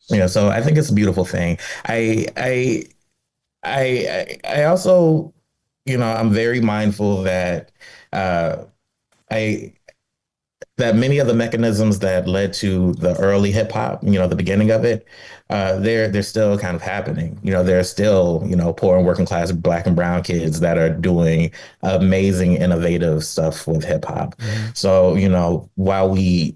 So I think it's a beautiful thing. I I I also, I'm very mindful that uh I that many of the mechanisms that led to the early hip hop, the beginning of it, they're still kind of happening. There are still, poor and working class black and brown kids that are doing amazing, innovative stuff with hip hop. Hmm. So, while we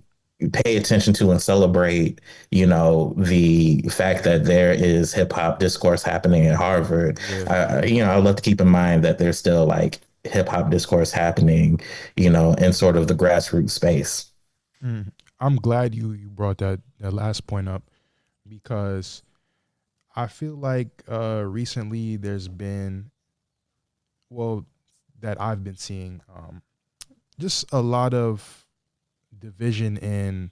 pay attention to and celebrate, the fact that there is hip hop discourse happening at Harvard, Yeah. I'd love to keep in mind that there's still like hip hop discourse happening, in sort of the grassroots space. Mm. I'm glad you brought that last point up because I feel like recently there's been, well, that I've been seeing, just a lot of division in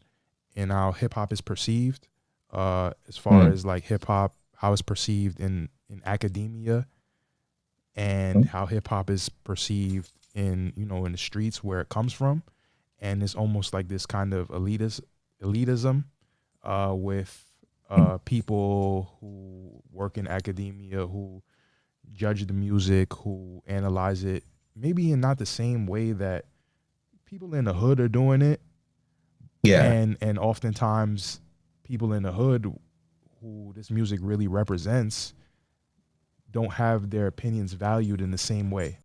how hip hop is perceived, as far Mm. as like hip hop, how it's perceived in academia, and how hip hop is perceived in, in the streets where it comes from. And it's almost like this kind of elitism, with people who work in academia, who judge the music, who analyze it, maybe in not the same way that people in the hood are doing it. Yeah. And oftentimes people in the hood who this music really represents don't have their opinions valued in the same way.